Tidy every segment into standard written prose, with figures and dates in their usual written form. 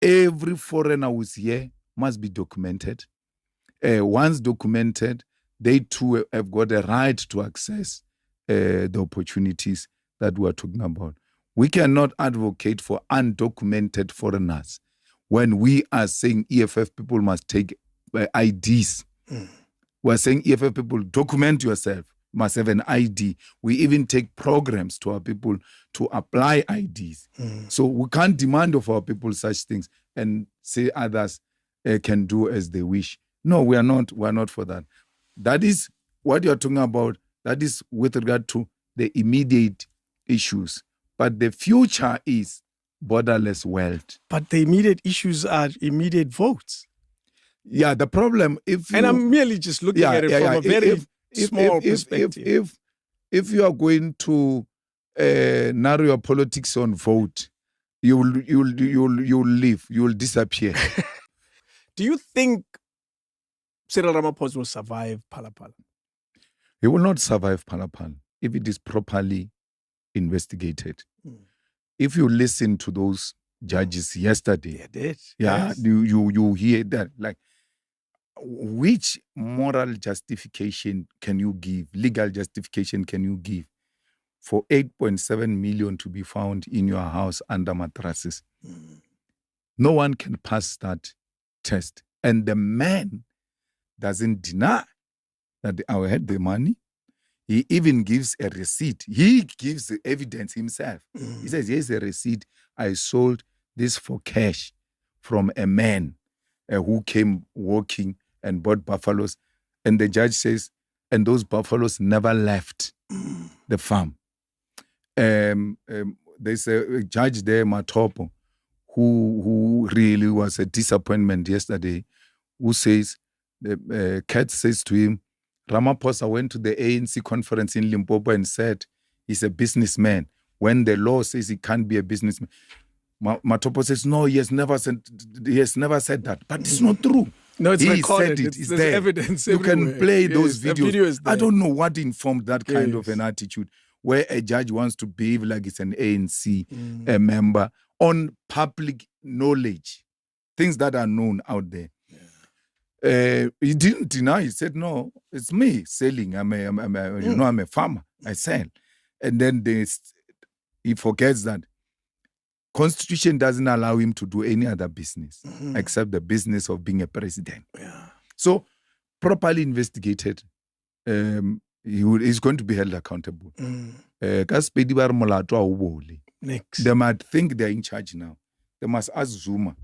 Every foreigner who's here must be documented. Once documented, they too have got a right to access the opportunities that we are talking about. We cannot advocate for undocumented foreigners when we are saying EFF people must take IDs. We are saying EFF people, document yourself, must have an ID. We even take programs to our people to apply IDs. So we can't demand of our people such things and say others can do as they wish. No, we are not. We are not for that. That is what you're talking about. That is with regard to the immediate issues. But the future is borderless wealth. But the immediate issues are immediate votes. Yeah, the problem, and I'm merely just looking at it from a very small perspective. If you are going to narrow your politics on vote, you'll leave, you'll disappear. Do you think Cyril Ramaphosa will survive Phala-Phala? He will not survive Phala-Phala if it is properly investigated. If you listen to those judges yesterday, you hear that, like, which moral justification can you give, legal justification can you give for 8.7 million to be found in your house under mattresses? No one can pass that test. And the man doesn't deny that I had the money. He even gives a receipt. He gives the evidence himself. He says, here's a receipt. I sold this for cash from a man who came walking and bought buffaloes. And the judge says, and those buffaloes never left the farm. There's a judge there, Matopo, who really was a disappointment yesterday, who says, Kat says to him, Ramaphosa went to the ANC conference in Limpopo and said he's a businessman when the law says he can't be a businessman. Matopo says, no, he has never said that. But it's not true. No, it's recorded. It's there. Evidence you everywhere. Can play those videos. Video is there. I don't know what informed that kind of an attitude where a judge wants to behave like it's an ANC member on public knowledge, things that are known out there. He didn't deny. He said, no, it's me selling. I'm a farmer. I sell. And then he forgets that Constitution doesn't allow him to do any other business except the business of being a president. So, properly investigated, he's going to be held accountable. Next. They might think they're in charge now. They must ask Zuma.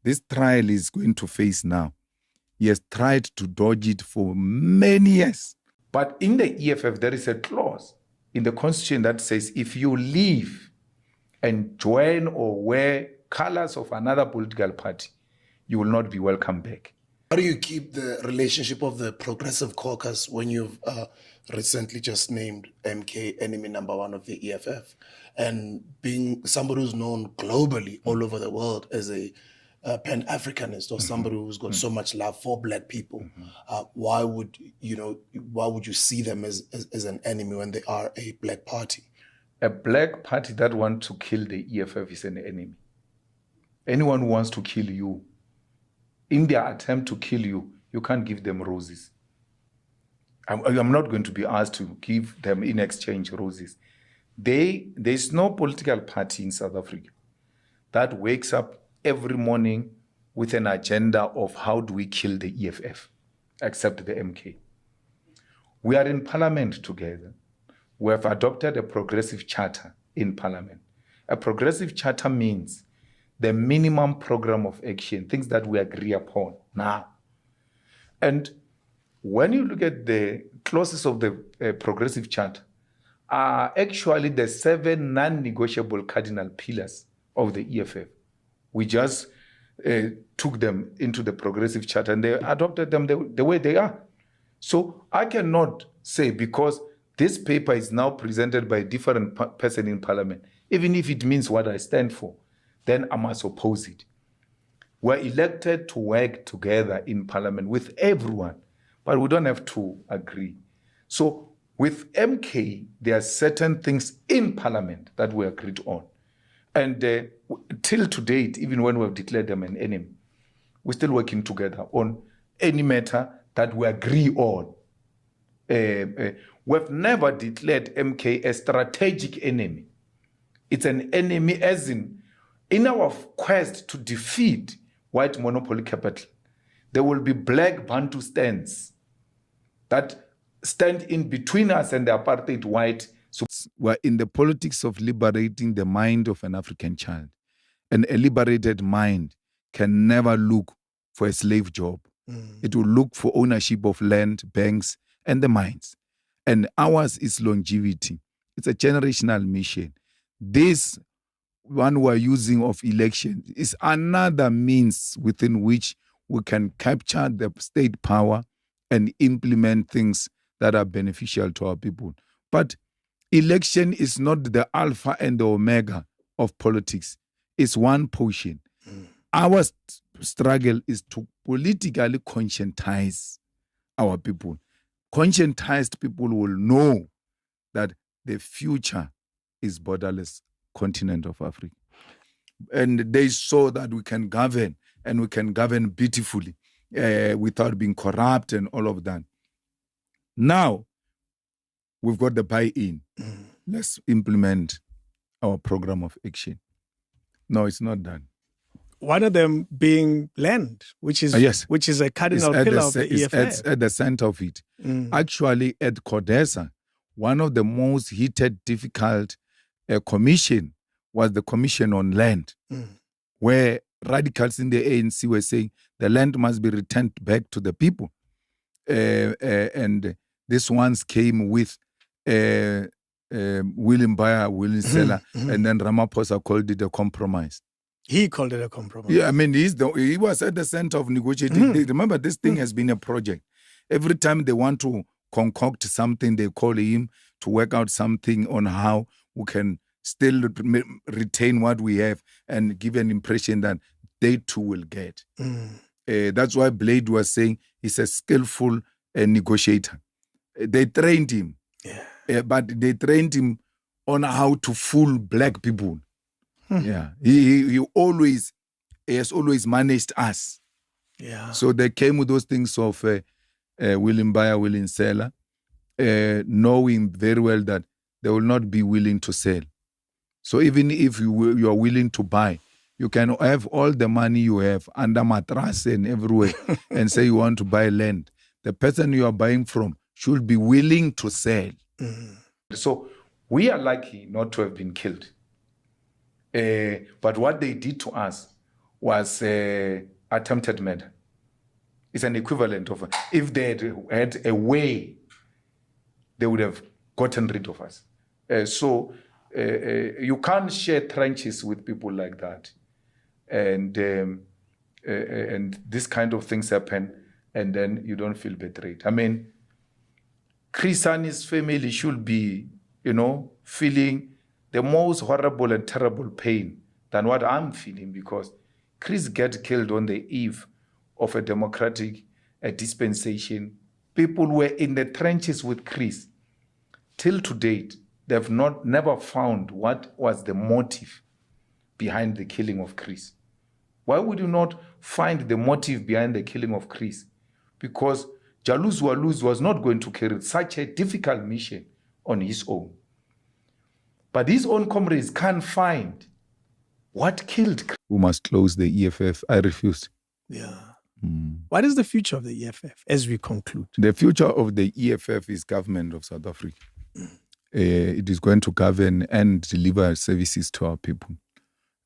This trial is going to face now. He has tried to dodge it for many years. But in the EFF, there is a clause in the Constitution that says if you leave and join or wear colors of another political party, you will not be welcome back. How do you keep the relationship of the Progressive Caucus when you've recently just named MK enemy number one of the EFF? And being somebody who's known globally all over the world as a Pan-Africanist or somebody who's got so much love for black people, why would you see them as an enemy when they are a black party? A black party that wants to kill the EFF is an enemy. Anyone who wants to kill you, in their attempt to kill you, you can't give them roses. I'm not going to be asked to give them in exchange roses. There's no political party in South Africa that wakes up every morning with an agenda of how do we kill the EFF, except the MK. We are in parliament together. We have adopted a progressive charter in parliament. A progressive charter means the minimum program of action, things that we agree upon now. And when you look at the clauses of the progressive charter, are actually the 7 non-negotiable cardinal pillars of the EFF. We just took them into the progressive charter and they adopted them the way they are. So I cannot say because this paper is now presented by a different person in parliament, even if it means what I stand for, then I must oppose it. We're elected to work together in parliament with everyone, but we don't have to agree. So with MK, there are certain things in parliament that we agreed on. And till to date, even when we've declared them an enemy, we're still working together on any matter that we agree on. We've never declared MK a strategic enemy. It's an enemy as in our quest to defeat white monopoly capital, there will be black Bantu stands that stand in between us and the apartheid white. So we're in the politics of liberating the mind of an African child. And a liberated mind can never look for a slave job. It will look for ownership of land, banks, and the mines. And ours is longevity. It's a generational mission. This one we're using of election is another means within which we can capture the state power and implement things that are beneficial to our people. But election is not the alpha and the omega of politics. It's one portion. Our struggle is to politically conscientize our people. Conscientized people will know that the future is borderless continent of Africa. And they saw that we can govern, and we can govern beautifully without being corrupt and all of that. Now, we've got the buy-in. Let's implement our program of action. No, it's not done. One of them being land, which is Yes. which is a cardinal pillar of the EFF. It's at the center of it. Actually, at CODESA, one of the most heated, difficult commission was the Commission on Land, where radicals in the ANC were saying the land must be returned back to the people. And this ones came with willing buyer, willing seller, and then Ramaphosa called it a compromise. He called it a compromise. Yeah, I mean, he was at the center of negotiating. Remember, this thing has been a project. Every time they want to concoct something, they call him to work out something on how we can still retain what we have and give an impression that they too will get. That's why Blade was saying he's a skillful negotiator. They trained him, but they trained him on how to fool black people. Yeah, he has always managed us. Yeah. So they came with those things of willing buyer, willing seller, knowing very well that they will not be willing to sell. So even if you are willing to buy, you can have all the money you have under mattress and everywhere and say you want to buy land. The person you are buying from should be willing to sell. So we are lucky not to have been killed. But what they did to us was attempted murder. It's an equivalent of, if they had a way, they would have gotten rid of us. So you can't share trenches with people like that. And this kind of things happen, and then you don't feel betrayed. I mean, Chris and his family should be, feeling the most horrible and terrible pain than what I'm feeling, because Chris got killed on the eve of a democratic dispensation. People were in the trenches with Chris. Till to date, they've never found what was the motive behind the killing of Chris. Why would you not find the motive behind the killing of Chris? Because JULIUS was not going to carry such a difficult mission on his own. But his own comrades can't find what killed Chris. We must close the EFF. I refuse. Yeah. What is the future of the EFF as we conclude? The future of the EFF is government of South Africa. It is going to govern and deliver services to our people.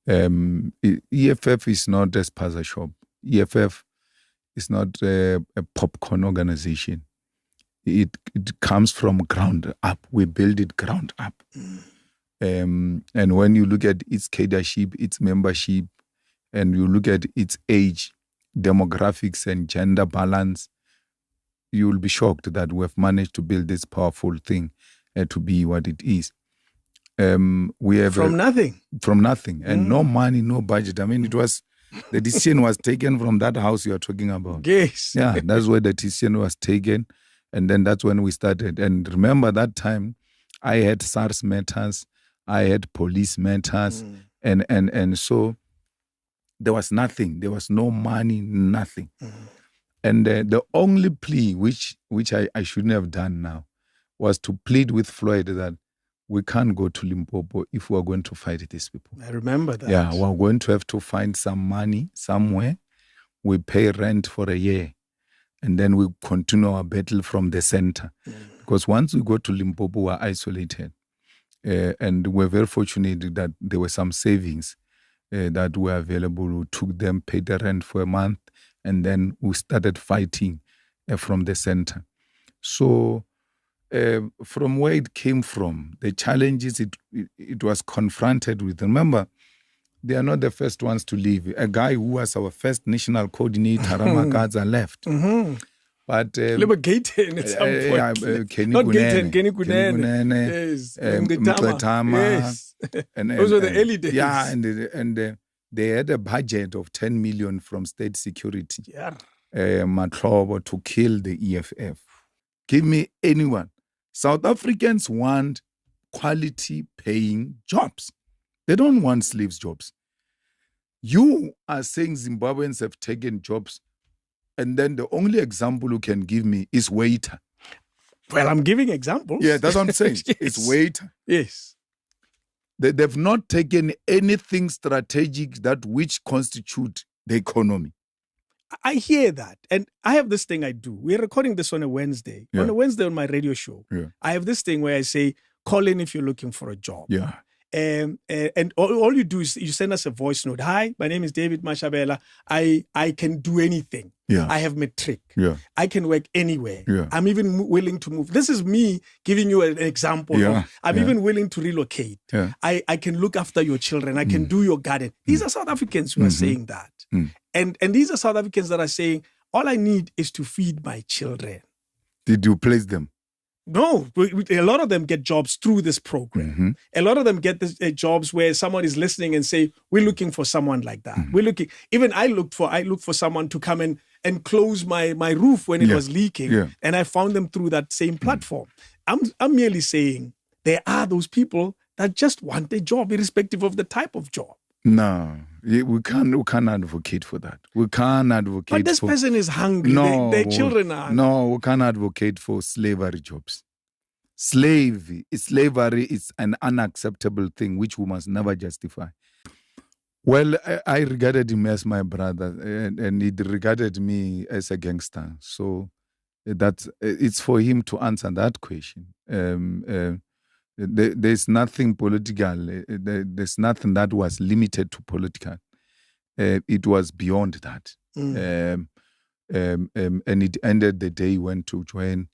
EFF is not a spaza shop. EFF is not a popcorn organization. It comes from ground up. We build it ground up. And when you look at its cadreship, its membership, and you look at its age, demographics, and gender balance, you will be shocked that we have managed to build this powerful thing to be what it is. We have From nothing, and no money, no budget. I mean, the decision was taken from that house you are talking about. Yes. Yeah, that's where the decision was taken. And then that's when we started. And remember that time, I had SARS matters, I had police matters, And so there was nothing. There was no money, nothing. And the only plea which I shouldn't have done now was to plead with Floyd that we can't go to Limpopo if we're going to fight these people. I remember that. Yeah, we're going to have to find some money somewhere. We pay rent for a year. And then we continue our battle from the center. Because once we go to Limpopo, we're isolated. And we're very fortunate that there were some savings that were available. We took them, paid the rent for a month, and then we started fighting from the center. So from where it came from, the challenges it was confronted with. Remember, they are not the first ones to leave. A guy who was our first national coordinator, Ramaphosa, left. But Gaten at some point. Not Gaten, Kenny Kunene. Yes. Mqetama. Yes. Those were the early days. Yeah, and they had a budget of 10 million from state security. Yeah. Matlobo to kill the EFF. Give me anyone. South Africans want quality paying jobs. They don't want slaves jobs. You are saying Zimbabweans have taken jobs, and then the only example you can give me is waiter. Well, I'm giving examples. Yeah, that's what I'm saying. Yes. It's waiter. Yes. They've not taken anything strategic that which constitute the economy. I hear that. And I have this thing I do. We're recording this on a Wednesday. Yeah. On a Wednesday on my radio show, Yeah. I have this thing where I say, call in if you're looking for a job. Yeah. And all you do is you send us a voice note. Hi, my name is David Mashabela. I can do anything. Yeah. I have matric. Yeah. I can work anywhere. Yeah. I'm even willing to move. This is me giving you an example. Yeah. I'm even willing to relocate. Yeah. I can look after your children. I can do your garden. These are South Africans who are saying that. And these are South Africans that are saying, all I need is to feed my children. Did you place them? No, a lot of them get jobs through this program. A lot of them get jobs where someone is listening and say, we're looking for someone like that. We're looking, even I looked for someone to come and close my roof when it was leaking. Yeah. And I found them through that same platform. I'm merely saying there are those people that just want a job irrespective of the type of job. No, we can't advocate for that. We can't advocate. But this person is hungry. No, their children are. No, we can't advocate for slavery jobs. Slavery is an unacceptable thing which we must never justify. Well, I regarded him as my brother, and he regarded me as a gangster. So it's for him to answer that question. There's nothing political. There's nothing that was limited to political. It was beyond that. And it ended the day he went to join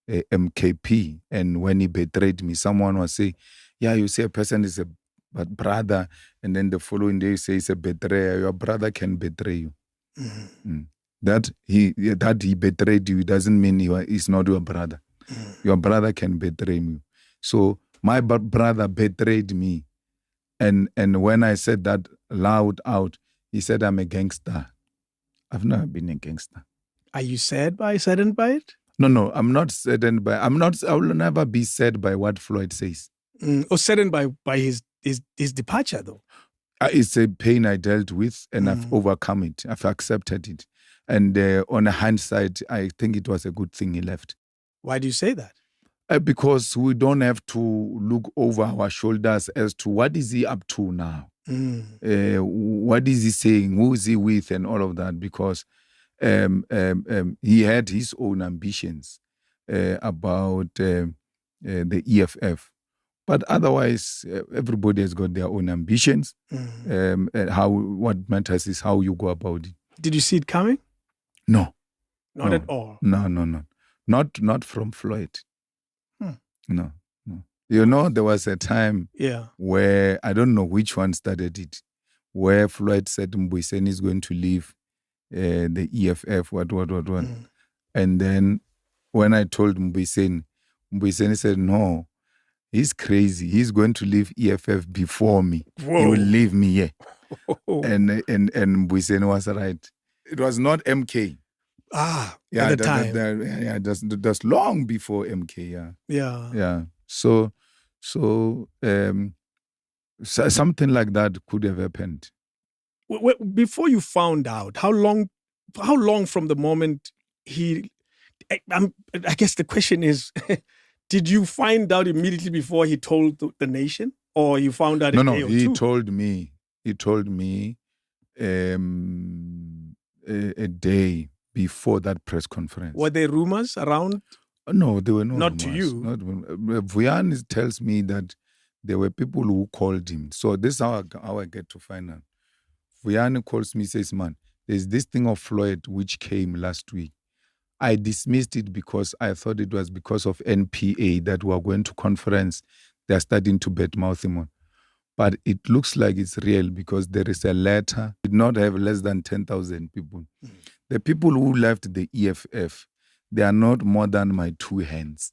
MKP. And when he betrayed me, someone was saying, yeah, you say a person is a brother, and then the following day you say he's a betrayer. Your brother can betray you. That he betrayed you doesn't mean he's not your brother. Your brother can betray you. So my brother betrayed me. And when I said that loud out, he said, I'm a gangster. I've never been a gangster. Are you saddened by it? No, I'm not saddened by. I will never be sad by what Floyd says. Or saddened by his departure, though. It's a pain I dealt with, and I've overcome it. I've accepted it. And on a hindsight, I think it was a good thing he left. Why do you say that? Because we don't have to look over our shoulders as to what is he up to now. What is he saying? Who is he with? And all of that. Because he had his own ambitions about the EFF. But otherwise, everybody has got their own ambitions. What matters is how you go about it. Did you see it coming? No. Not at all? No. Not from Floyd. No. You know, there was a time where, I don't know which one started it, where Floyd said Mbuyiseni is going to leave the EFF, what. And then when I told Mbuyiseni said, no, he's crazy. He's going to leave EFF before me. Whoa. He will leave me here. And Mbuyiseni was right. It was not MK. At the time. That's long before MK, Yeah. So something like that could have happened. Before you found out, how long from the moment I guess the question is, did you find out immediately before he told the nation, or you found out a day or two? He told me a day before that press conference. Were there rumors around? No, there were no Not rumors. to you. Vuyan tells me that there were people who called him. So this is how I get to find out. Vuyan calls me, says, man, there's this thing of Floyd which came last week. I dismissed it because I thought it was because of NPA that we are going to conference. They're starting to badmouth him on. But it looks like it's real because there is a letter. It did not have less than 10,000 people. Mm. The people who left the EFF, they are not more than my two hands.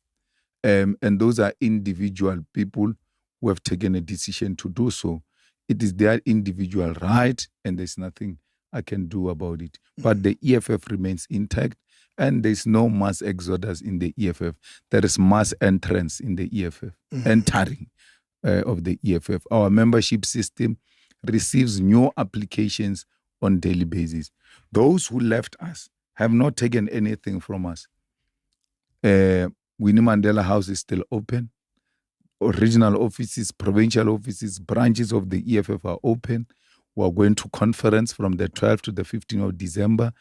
And those are individual people who have taken a decision to do so. It is their individual right, and there's nothing I can do about it. Mm. But the EFF remains intact, and there's no mass exodus in the EFF. There is mass entrance in the EFF, entering of the EFF. Our membership system receives new applications on daily basis. Those who left us have not taken anything from us. Winnie Mandela House is still open. Regional offices, provincial offices, branches of the EFF are open. We are going to conference from the 12th to the 15th of December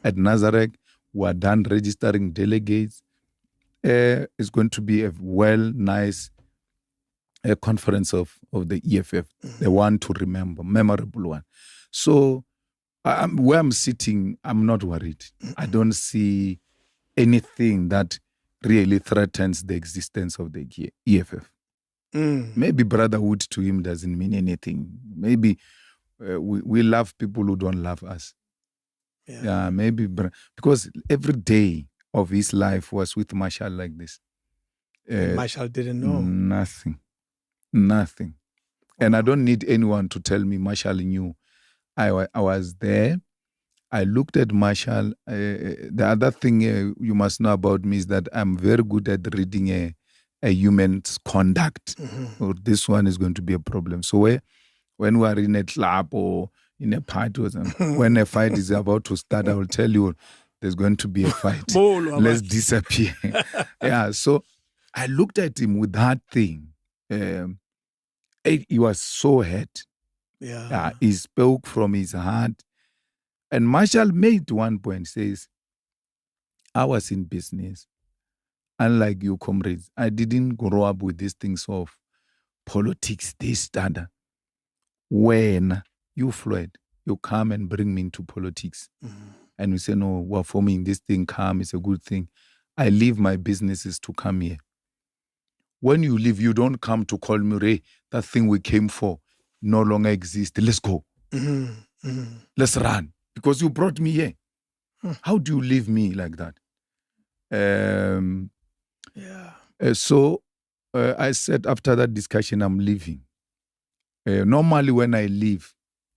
at Nazareth. We are done registering delegates. It's going to be a nice conference of the EFF, the one to remember, memorable one. So where I'm sitting, I'm not worried. I don't see anything that really threatens the existence of the EFF. Maybe brotherhood to him doesn't mean anything. Maybe we love people who don't love us. Yeah, maybe because every day of his life was with Marshall like this. Marshall didn't know. Nothing. And I don't need anyone to tell me Marshall knew. I was there. I looked at Marshall. The other thing you must know about me is that I'm very good at reading a human's conduct. Or this one is going to be a problem. So when we are in a club or in a party or something, when a fight is about to start, I will tell you there's going to be a fight. Let's disappear. Yeah, so I looked at him with that thing. He was so hurt. Yeah. He spoke from his heart. And Marshall made one point, says, I was in business. Unlike you, comrades, I didn't grow up with these things of politics, this, that. When you, Floyd, you come and bring me into politics. And we say, no, we're forming this thing, come, it's a good thing. I leave my businesses to come here. When you leave, you don't come to call me, Ray, that thing we came for no longer exists. Let's go. Let's run. Because you brought me here. How do you leave me like that? So I said after that discussion, I'm leaving. Normally when I leave,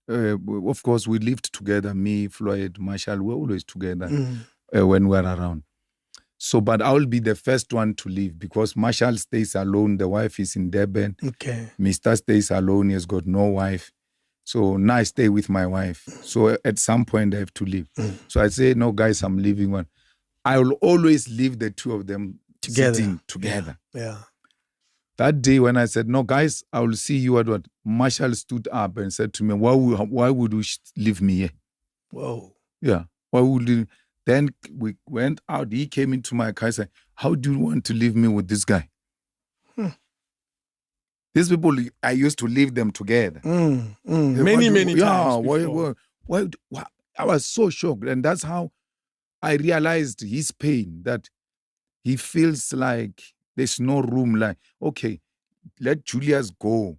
of course, we lived together, me, Floyd, Marshall, we're always together when we're around. So, but I'll be the first one to leave because Marshall stays alone. The wife is in Durban. Okay. Mr. stays alone. He has got no wife. So now I stay with my wife. So at some point I have to leave. So I say, no, guys, I'm leaving one. I will always leave the two of them sitting together. Yeah. That day when I said, no, guys, I will see you at what? Marshall stood up and said to me, why would you leave me here? Whoa. Yeah. Why would you? Then we went out. He came into my car and said, how do you want to leave me with this guy? These people, I used to leave them together. Many times. Yeah. Why, I was so shocked. And that's how I realized his pain, that he feels like there's no room. Like, okay, let Julius go.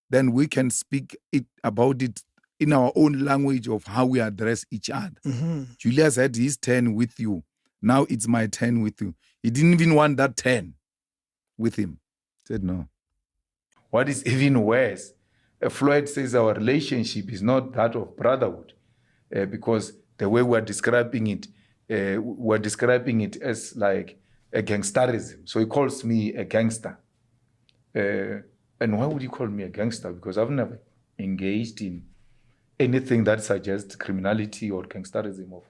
Then we can speak about it in our own language of how we address each other. Julius had his turn with you. Now it's my turn with you. He didn't even want that turn with him. He said no. What is even worse, Floyd says our relationship is not that of brotherhood because the way we're describing it as like a gangsterism. So he calls me a gangster. And why would you call me a gangster? Because I've never engaged in anything that suggests criminality or gangsterism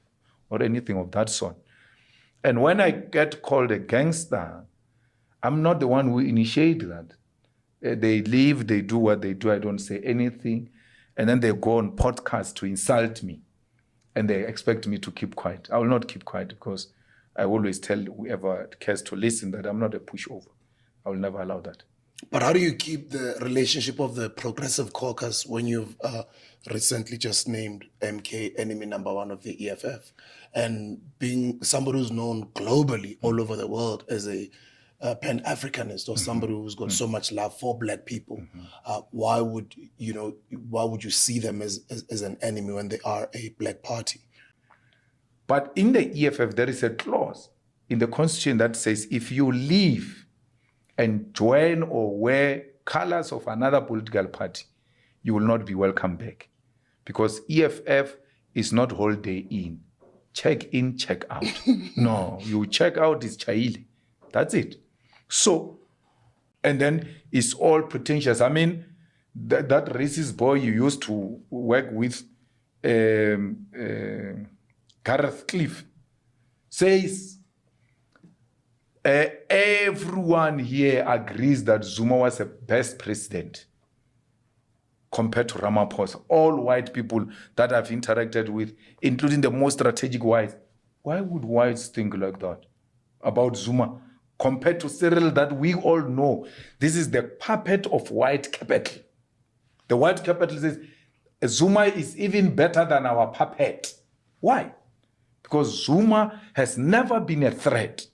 or anything of that sort. And when I get called a gangster, I'm not the one who initiated that. They leave, they do what they do, I don't say anything, and then they go on podcasts to insult me, and they expect me to keep quiet. I will not keep quiet because I always tell whoever cares to listen that I'm not a pushover. I will never allow that. But how do you keep the relationship of the Progressive Caucus when you've recently just named MK enemy number one of the EFF, and being somebody who's known globally all over the world as a Pan-Africanist or somebody who's got so much love for black people? Why would you see them as an enemy when they are a black party? But in the EFF, there is a clause in the constitution that says if you leave and join or wear colors of another political party, you will not be welcome back. Because EFF is not holiday in. Check in, check out. No, you check out is Chile. That's it. So, and then it's all pretentious. I mean, that racist boy you used to work with, Gareth Cliff, says everyone here agrees that Zuma was the best president compared to Ramaphosa. All white people that I've interacted with, including the most strategic whites. Why would whites think like that about Zuma compared to Cyril that we all know? This is the puppet of white capital. The white capital says Zuma is even better than our puppet. Why? Because Zuma has never been a threat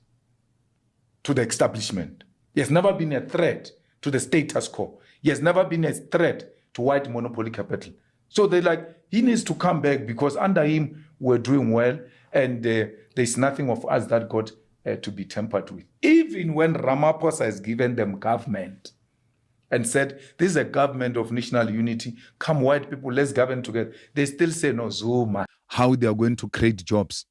to the establishment. He has never been a threat to the status quo. He has never been a threat to white monopoly capital. So they're like, he needs to come back because under him we're doing well, and there's nothing of us that got to be tampered with. Even when Ramaphosa has given them government and said, this is a government of national unity, come white people, let's govern together, they still say, no, Zuma. How they are going to create jobs.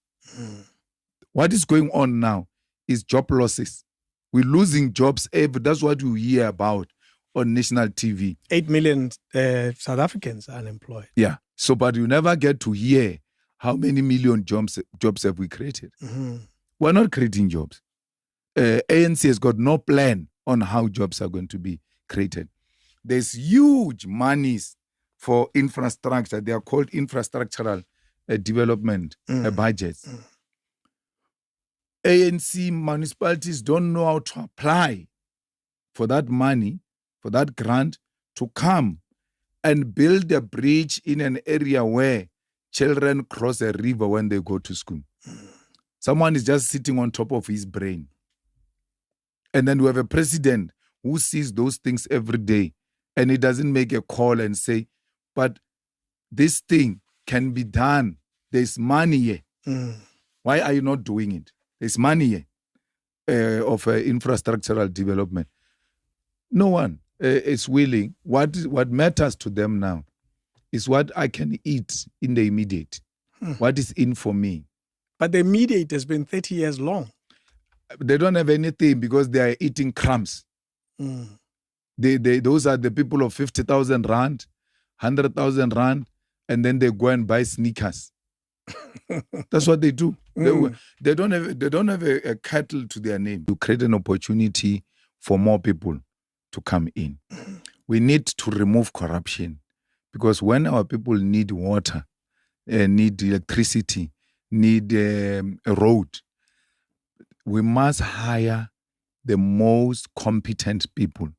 What is going on now is job losses. We're losing jobs. That's what you hear about on national TV. 8 million South Africans are unemployed. Yeah. So, but you never get to hear how many million jobs have we created. We're not creating jobs. ANC has got no plan on how jobs are going to be created. There's huge monies for infrastructure. They are called infrastructural development budgets. ANC municipalities don't know how to apply for that money, for that grant, to come and build a bridge in an area where children cross a river when they go to school. Someone is just sitting on top of his brain. And then we have a president who sees those things every day, and he doesn't make a call and say, but this thing can be done. There's money here. Why are you not doing it? There's money here of infrastructural development. No one is willing. What matters to them now is what I can eat in the immediate. What is in for me. But the immediate has been 30 years long. They don't have anything because they are eating crumbs. Those are the people of 50,000 rand, 100,000 rand, and then they go and buy sneakers. That's what they do. They don't have a cattle to their name. To create an opportunity for more people to come in. We need to remove corruption, because when our people need water, need electricity, need a road, we must hire the most competent people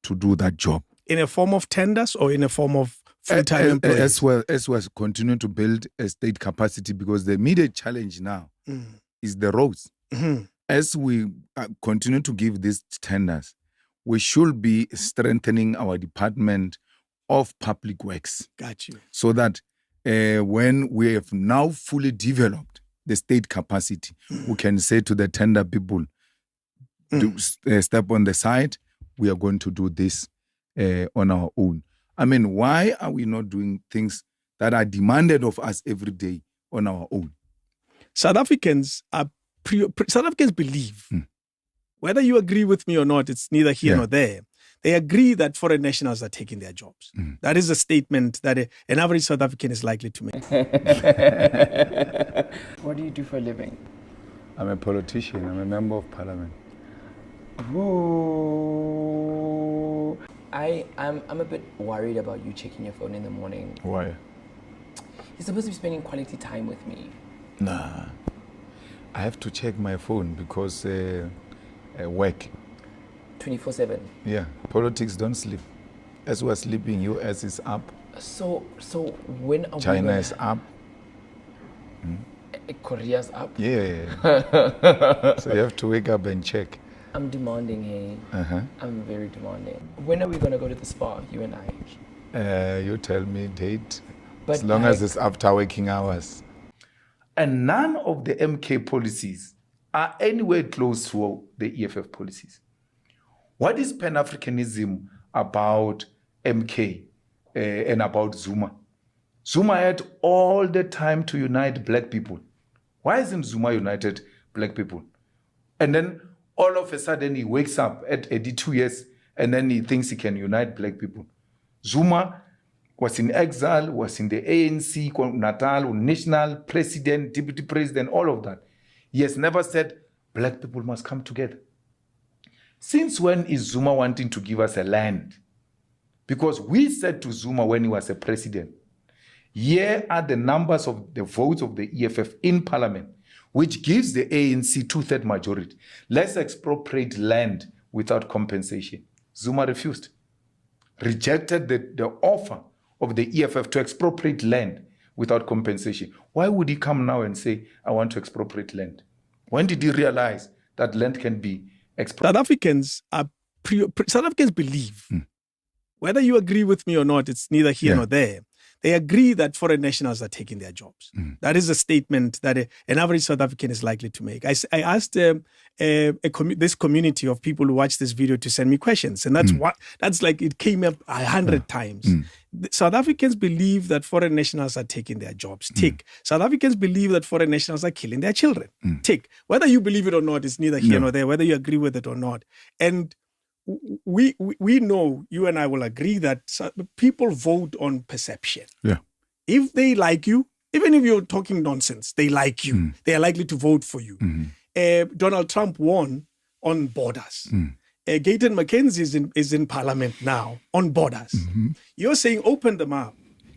to do that job. In a form of tenders or in a form of full-time employees? As well as continuing to build a state capacity, because the immediate challenge now is the roads. As we continue to give these tenders, we should be strengthening our Department of Public Works. Got you. So that when we have now fully developed the state capacity, we can say to the tender people, step on the side, we are going to do this on our own. I mean, why are we not doing things that are demanded of us every day on our own? South Africans believe, whether you agree with me or not, it's neither here nor there, They agree that foreign nationals are taking their jobs. That is a statement that an average South African is likely to make. What do you do for a living? I'm a politician. I'm a member of parliament. Ooh. I'm a bit worried about you checking your phone in the morning. Why? You're supposed to be spending quality time with me. Nah. I have to check my phone because work. 24/7. Yeah. Politics don't sleep. As we're sleeping, US is up. So when are China we is up. Korea's up? Yeah. So you have to wake up and check. I'm demanding, hey. Uh-huh. I'm very demanding. When are we going to go to the spa, you and I? You tell me date. But as long as it's after working hours. And none of the MK policies are anywhere close to the EFF policies. What is Pan-Africanism about MK and about Zuma? Zuma had all the time to unite black people. Why isn't Zuma united black people? And then all of a sudden he wakes up at 82 years and then he thinks he can unite black people. Zuma was in exile, was in the ANC, Natal, national president, deputy president, all of that. He has never said black people must come together. Since when is Zuma wanting to give us a land? Because we said to Zuma when he was a president, here are the numbers of the votes of the EFF in parliament, which gives the ANC 2/3 majority. Let's expropriate land without compensation. Zuma refused, rejected the offer of the EFF to expropriate land without compensation. Why would he come now and say, I want to expropriate land? When did he realize that land can be expropriated? South Africans believe, whether you agree with me or not, it's neither here nor there. They agree that foreign nationals are taking their jobs. That is a statement that an average South African is likely to make. I asked this community of people who watch this video to send me questions, and that's like it came up 100 times. South Africans believe that foreign nationals are taking their jobs. Tick. South Africans believe that foreign nationals are killing their children. Tick. Whether you believe it or not, it's neither here nor there. Whether you agree with it or not, and we know, you and I will agree that people vote on perception. Yeah. If they like you, even if you're talking nonsense, they like you. They are likely to vote for you. Donald Trump won on borders. Gayton McKenzie is in parliament now on borders. You're saying open them up.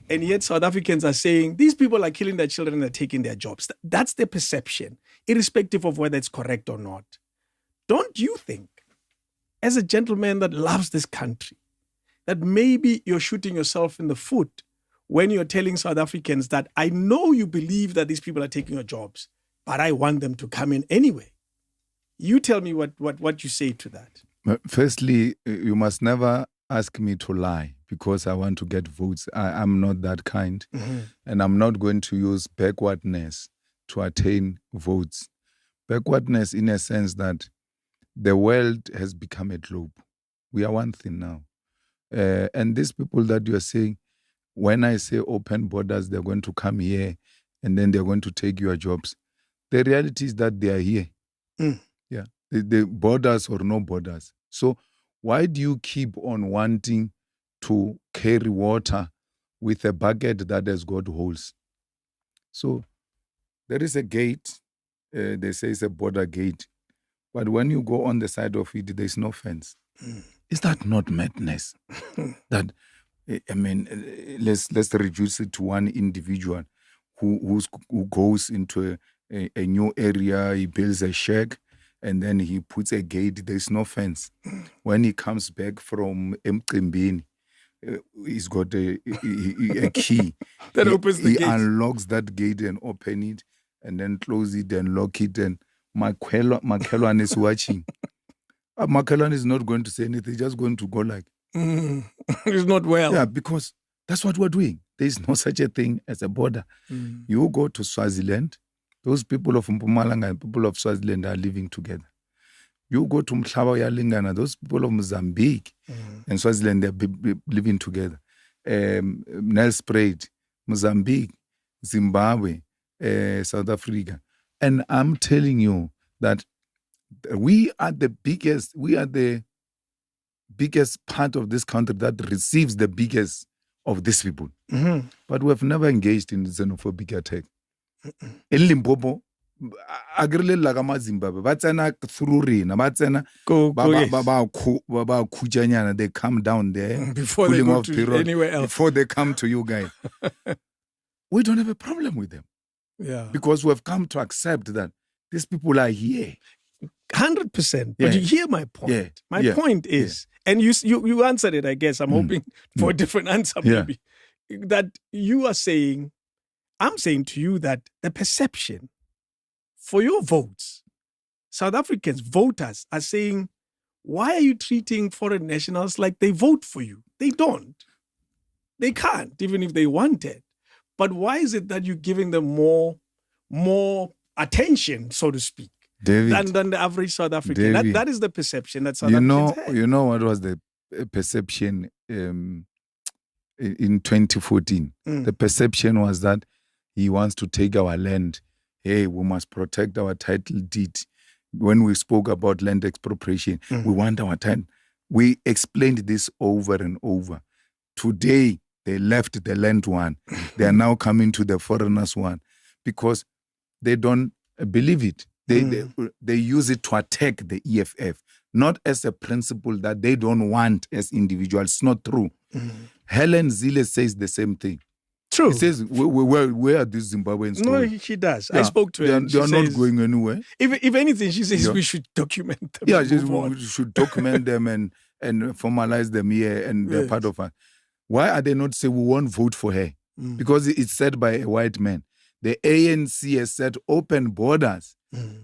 And yet South Africans are saying these people are killing their children and they're taking their jobs. That's their perception, irrespective of whether it's correct or not. Don't you think, as a gentleman that loves this country, that maybe you're shooting yourself in the foot when you're telling South Africans that I know you believe that these people are taking your jobs, but I want them to come in anyway? You tell me what you say to that. Firstly, you must never ask me to lie because I want to get votes. I'm not that kind. And I'm not going to use backwardness to attain votes. Backwardness in a sense that the world has become a globe. We are one thing now. And these people that you are saying, when I say open borders, they're going to come here and then they're going to take your jobs. The reality is that they are here. Yeah. The borders or no borders. So why do you keep on wanting to carry water with a bucket that has got holes? So there is a gate. They say it's a border gate. But when you go on the side of it, there's no fence. Is that not madness? That, I mean, let's reduce it to one individual who goes into a new area, he builds a shack, and then he puts a gate, there's no fence. When he comes back from Mqimbini, he's got a key. That opens the gate. He unlocks that gate and open it, and then close it and lock it, and Makhelwan is watching. Makhelwan is not going to say anything. He's just going to go like... It's not well. Yeah, because that's what we're doing. There is no such a thing as a border. You go to Swaziland, those people of Mpumalanga and people of Swaziland are living together. You go to Mhlaba Yalingana, those people of Mozambique and Swaziland, they're living together. Nelspruit, Mozambique, Zimbabwe, South Africa. And I'm telling you that we are the biggest, we are the biggest part of this country that receives the biggest of these people. Mm-hmm. But we have never engaged in xenophobic attack. In Limpopo, agrilela kama Zimbabwe, batsena through rina, batsena ba they come down there before they go to period, anywhere else. before they come to you guys. We don't have a problem with them. Yeah. Because we have come to accept that these people are here. 100%. But you hear my point. Yeah. My point is, and you answered it, I guess. I'm hoping for a different answer, maybe. That you are saying, I'm saying to you that the perception for your votes, South Africans, voters are saying, why are you treating foreign nationals like they vote for you? They don't. They can't, even if they wanted. But why is it that you're giving them more attention, so to speak, David, than the average South African? David, That is the perception that South Africans have. You know what was the perception in 2014? The perception was that he wants to take our land. Hey, we must protect our title deed. When we spoke about land expropriation, we want our title. We explained this over and over. Today, they left the land one. They are now coming to the foreigners one because they don't believe it. They use it to attack the EFF, not as a principle that they don't want as individuals. It's not true. Helen Zille says the same thing. True. He says, where are these Zimbabweans going? No, she does. I spoke to her. They are not going anywhere. If anything, she says we should document them. Yeah, we should document them and formalize them here and they're part of us. Why are they not saying we won't vote for her? Because it's said by a white man. The ANC has set open borders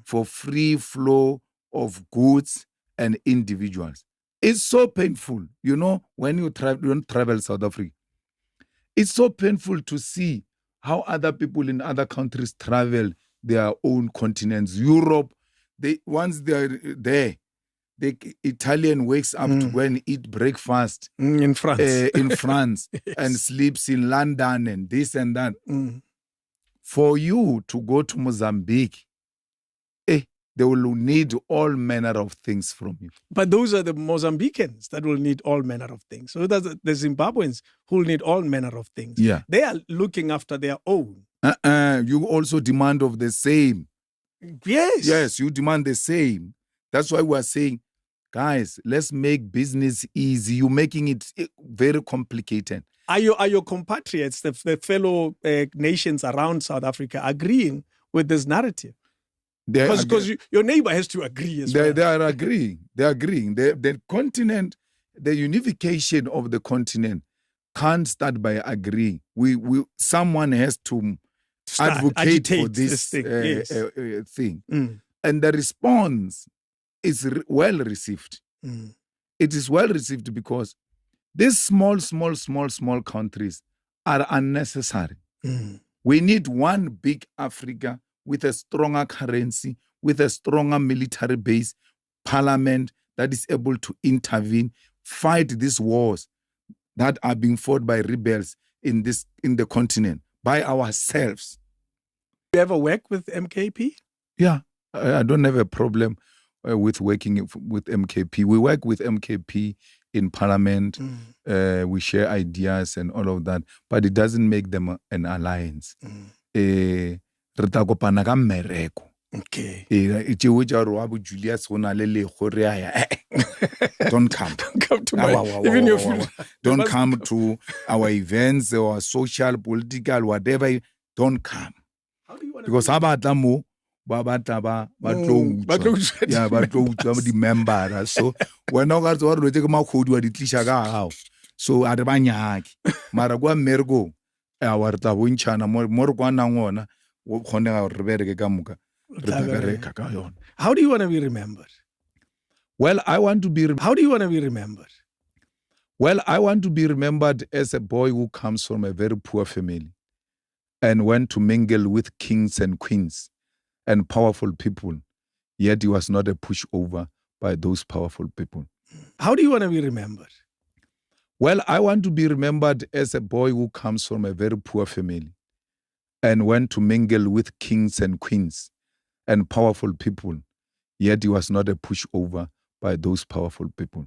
for free flow of goods and individuals. It's so painful, when you travel South Africa. It's so painful to see how other people in other countries travel their own continents. Europe, once they're there, the Italian wakes up to go and eat breakfast in France, and sleeps in London and this and that. For you to go to Mozambique, they will need all manner of things from you. But those are the Mozambicans that will need all manner of things. So that's the Zimbabweans who will need all manner of things. Yeah. They are looking after their own. You also demand of the same. Yes. Yes, you demand the same. That's why we're saying, guys, let's make business easy. You're making it very complicated. Are your compatriots, the fellow nations around South Africa, agreeing with this narrative? Because your neighbor has to agree as well. They are agreeing. They're agreeing. The continent, the unification of the continent can't start by agreeing. Someone has to advocate for this thing. And the response is well received. It is well received because these small countries are unnecessary. We need one big Africa with a stronger currency, with a stronger military base, parliament that is able to intervene, fight these wars that are being fought by rebels in the continent by ourselves. You ever work with MKP? Yeah, I don't have a problem with working with MKP. We work with MKP in parliament. We share ideas and all of that, but it doesn't make them an alliance. Okay. Don't come to my, even your funeral. Don't come to our events or social, political, whatever. Don't come. How do you want because abatamo babataba the member. So when I got to take my code with the Tishaga, so at the Banyaki, Maragua Mergo, our Tawinchana, Morguana. How do you want to be remembered? Well, I want to be... How do you want to be remembered? Well, I want to be remembered as a boy who comes from a very poor family and went to mingle with kings and queens and powerful people, yet he was not a pushover by those powerful people. How do you want to be remembered? Well, I want to be remembered as a boy who comes from a very poor family and went to mingle with kings and queens and powerful people, yet he was not a pushover by those powerful people.